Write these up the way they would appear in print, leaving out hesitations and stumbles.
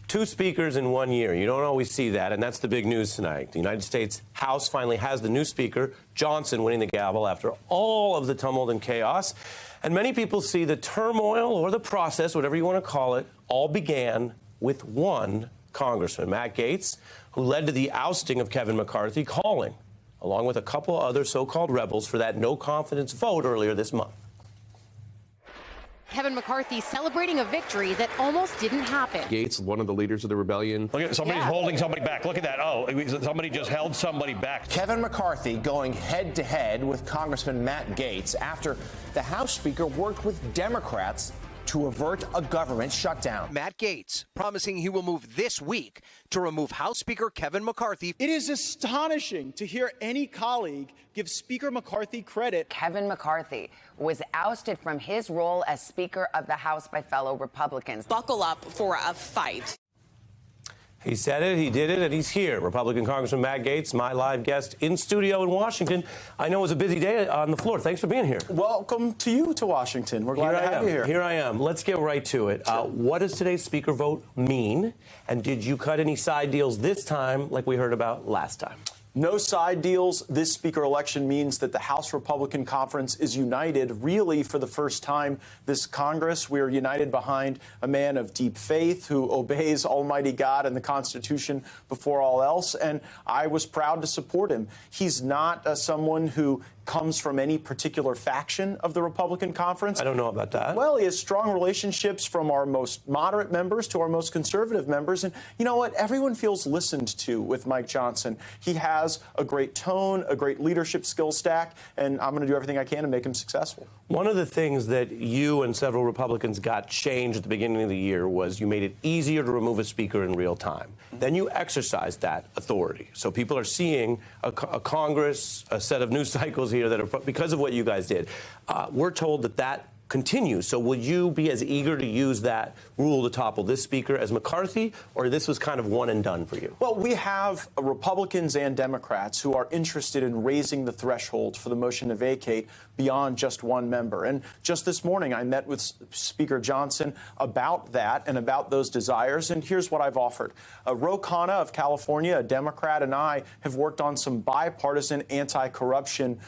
Two speakers in 1 year. You don't always see that, and that's the big news tonight. The United States House finally has the new speaker, Johnson, winning the gavel after all of the tumult and chaos. And many people see the turmoil or the process, whatever you want to call it, all began with one congressman, Matt Gaetz, who led to the ousting of Kevin McCarthy, calling, along with a couple other so-called rebels, for that no-confidence vote earlier this month. Kevin McCarthy celebrating a victory that almost didn't happen. Gaetz, one of the leaders of the rebellion. Look at somebody's holding somebody back. Look at that. Oh, somebody just held somebody back. Kevin McCarthy going head-to-head with Congressman Matt Gaetz after the House Speaker worked with Democrats to avert a government shutdown. Matt Gaetz promising he will move this week to remove House Speaker Kevin McCarthy. It is astonishing to hear any colleague give Speaker McCarthy credit. Kevin McCarthy was ousted from his role as Speaker of the House by fellow Republicans. Buckle up for a fight. He said it, he did it, and he's here. Republican Congressman Matt Gaetz, my live guest in studio in Washington. I know it was a busy day on the floor. Thanks for being here. Welcome to you to Washington. We're glad to have you here. Here I am. Let's get right to it. What does today's speaker vote mean? And did you cut any side deals this time like we heard about last time? No side deals. This speaker election means that the House Republican Conference is united. Really, for the first time this Congress, we are united behind a man of deep faith who obeys Almighty God and the Constitution before all else. And I was proud to support him. He's not someone who comes from any particular faction of the Republican Conference. I don't know about that. Well, he has strong relationships from our most moderate members to our most conservative members. And you know what? Everyone feels listened to with Mike Johnson. He has a great tone, a great leadership skill stack, and I'm going to do everything I can to make him successful. One of the things that you and several Republicans got changed at the beginning of the year was you made it easier to remove a speaker in real time. Then you exercised that authority. So people are seeing a Congress, a set of news cycles here that are because of what you guys did. We're told that that continues. So would you be as eager to use that rule to topple this speaker as McCarthy, or this was kind of one and done for you? Well, we have Republicans and Democrats who are interested in raising the threshold for the motion to vacate beyond just one member. And just this morning, I met with Speaker Johnson about that and about those desires. And here's what I've offered. Ro Khanna of California, a Democrat, and I have worked on some bipartisan anti-corruption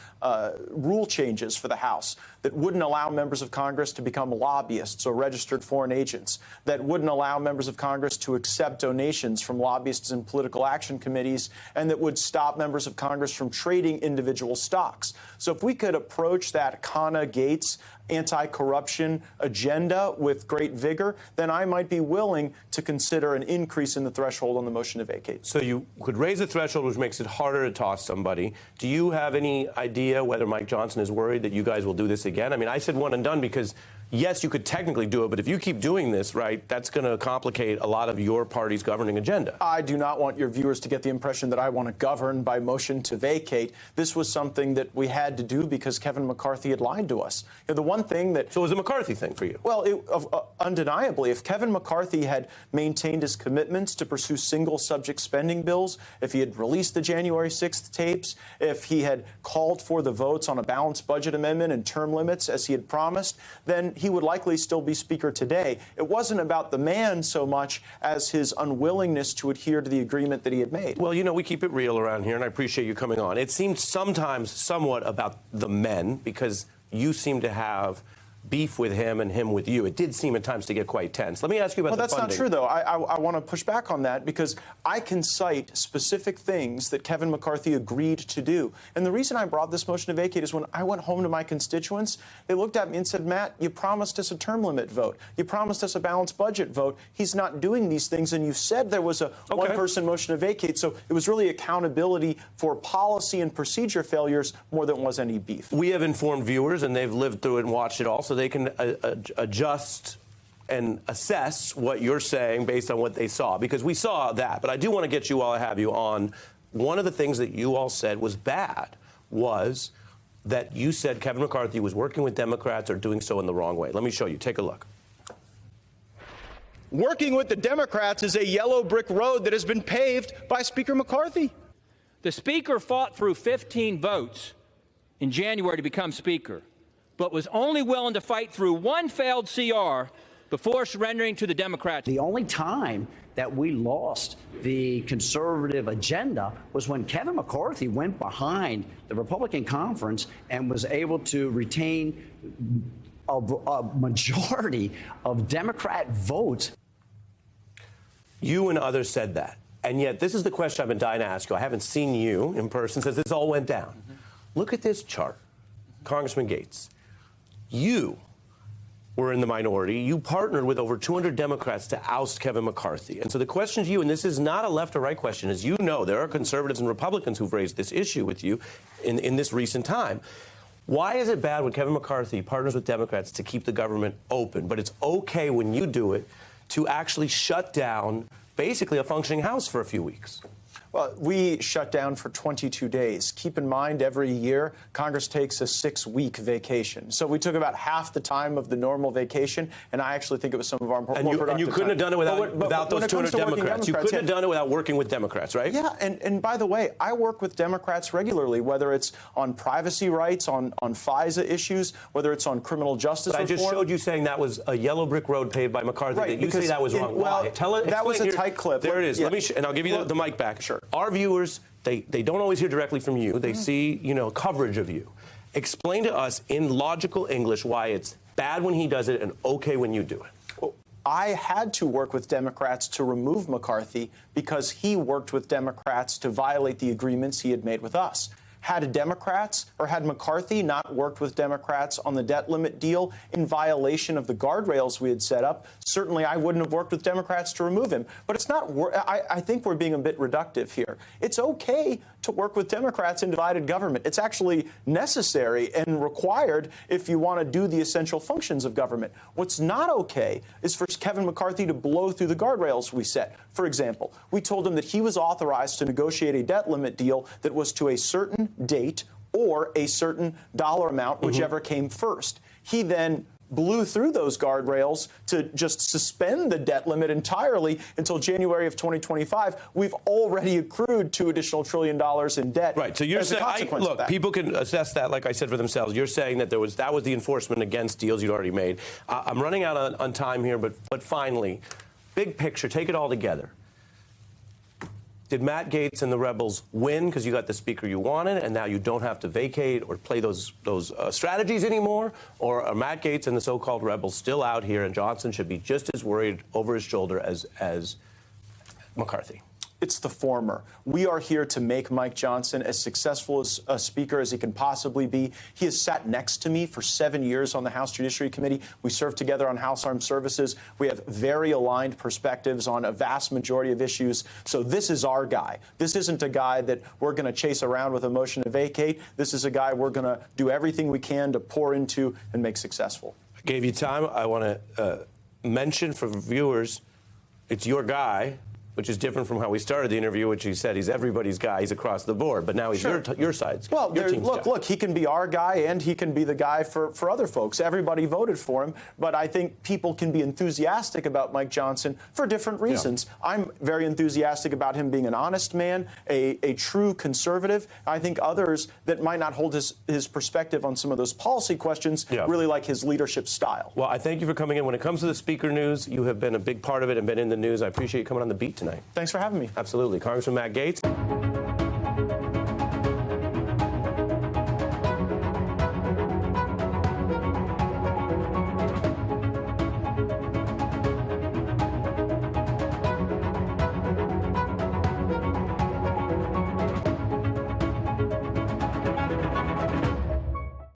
rule changes for the House that wouldn't allow members of Congress to become lobbyists or registered foreign agents, that wouldn't allow members of Congress to accept donations from lobbyists and political action committees, and that would stop members of Congress from trading individual stocks. So if we could approach that Khanna-Gaetz anti-corruption agenda with great vigor, then I might be willing to consider an increase in the threshold on the motion to vacate. So you could raise the threshold, which makes it harder to toss somebody. Do you have any idea whether Mike Johnson is worried that you guys will do this again? I mean, I said one and done because, yes, you could technically do it, but if you keep doing this, right, that's going to complicate a lot of your party's governing agenda. I do not want your viewers to get the impression that I want to govern by motion to vacate. This was something that we had to do because Kevin McCarthy had lied to us. You know, the one thing that... So it was a McCarthy thing for you? Well, undeniably, if Kevin McCarthy had maintained his commitments to pursue single-subject spending bills, if he had released the January 6th tapes, if he had called for the votes on a balanced budget amendment and term limits as he had promised, then he would likely still be Speaker today. It wasn't about the man so much as his unwillingness to adhere to the agreement that he had made. Well, you know, we keep it real around here, and I appreciate you coming on. It seemed sometimes somewhat about the men, because you seem to have beef with him and him with you. It did seem at times to get quite tense. Let me ask you about the funding. Well, that's not true, though. I want to push back on that because I can cite specific things that Kevin McCarthy agreed to do. And the reason I brought this motion to vacate is when I went home to my constituents, they looked at me and said, Matt, you promised us a term limit vote. You promised us a balanced budget vote. He's not doing these things. And you said there was a one-person motion to vacate. So it was really accountability for policy and procedure failures more than it was any beef. We have informed viewers, and they've lived through it and watched it all, so they can adjust and assess what you're saying based on what they saw, because we saw that. But I do want to get you, while I have you on, one of the things that you all said was bad was that you said Kevin McCarthy was working with Democrats or doing so in the wrong way. Let me show you. Take a look. Working with the Democrats is a yellow brick road that has been paved by Speaker McCarthy. The Speaker fought through 15 votes in January to become Speaker, but was only willing to fight through one failed CR before surrendering to the Democrats. The only time that we lost the conservative agenda was when Kevin McCarthy went behind the Republican conference and was able to retain a majority of Democrat votes. You and others said that. And yet, this is the question I've been dying to ask you. I haven't seen you in person since this all went down. Look at this chart. Congressman Gates, you were in the minority. You partnered with over 200 Democrats to oust Kevin McCarthy. And so the question to you, and this is not a left or right question, as you know, there are conservatives and Republicans who've raised this issue with you in this recent time. Why is it bad when Kevin McCarthy partners with Democrats to keep the government open, but it's okay when you do it to actually shut down basically a functioning House for a few weeks? Well, we shut down for 22 days. Keep in mind, every year, Congress takes a 6-week vacation. So we took about half the time of the normal vacation, and I actually think it was some of our more productive And you couldn't have done it without those 200 Democrats. You couldn't have done it without working with Democrats, right? Yeah, and by the way, I work with Democrats regularly, whether it's on privacy rights, on FISA issues, whether it's on criminal justice reform. I just showed you saying that was a yellow brick road paved by McCarthy. Right, you say that was wrong. Well, why? Tell it. That was a tight clip. There it is. Yeah. Let me and I'll give you the mic back. Sure. Our viewers, they don't always hear directly from you. They see, coverage of you. Explain to us in logical English why it's bad when he does it and okay when you do it. Well, I had to work with Democrats to remove McCarthy because he worked with Democrats to violate the agreements he had made with us. Had Democrats or had McCarthy not worked with Democrats on the debt limit deal in violation of the guardrails we had set up, certainly I wouldn't have worked with Democrats to remove him. But it's not. I think we're being a bit reductive here. It's okay to work with Democrats in divided government. It's actually necessary and required if you want to do the essential functions of government. What's not okay is for Kevin McCarthy to blow through the guardrails we set. For example, we told him that he was authorized to negotiate a debt limit deal that was to a certain date or a certain dollar amount, whichever came first. He then blew through those guardrails to just suspend the debt limit entirely until January of 2025. We've already accrued $2 additional trillion in debt. Right. So you're saying, look, people can assess that, like I said, for themselves. You're saying that that was the enforcement against deals you'd already made. I'm running out on time here, but finally, big picture, take it all together. Did Matt Gaetz and the rebels win because you got the speaker you wanted and now you don't have to vacate or play those strategies anymore? Or are Matt Gaetz and the so-called rebels still out here and Johnson should be just as worried over his shoulder as McCarthy? It's the former. We are here to make Mike Johnson as successful as a speaker as he can possibly be. He has sat next to me for 7 years on the House Judiciary Committee. We served together on House Armed Services. We have very aligned perspectives on a vast majority of issues. So this is our guy. This isn't a guy that we're going to chase around with a motion to vacate. This is a guy we're going to do everything we can to pour into and make successful. I gave you time. I want to mention for viewers, it's your guy, which is different from how we started the interview, which he said he's everybody's guy. He's across the board. But now he's your side's. Well, your team's guy. Look, he can be our guy and he can be the guy for other folks. Everybody voted for him. But I think people can be enthusiastic about Mike Johnson for different reasons. Yeah. I'm very enthusiastic about him being an honest man, a true conservative. I think others that might not hold his perspective on some of those policy questions really like his leadership style. Well, I thank you for coming in. When it comes to the speaker news, you have been a big part of it and been in the news. I appreciate you coming on the beat tonight. Thanks for having me. Absolutely. Congressman Matt Gaetz.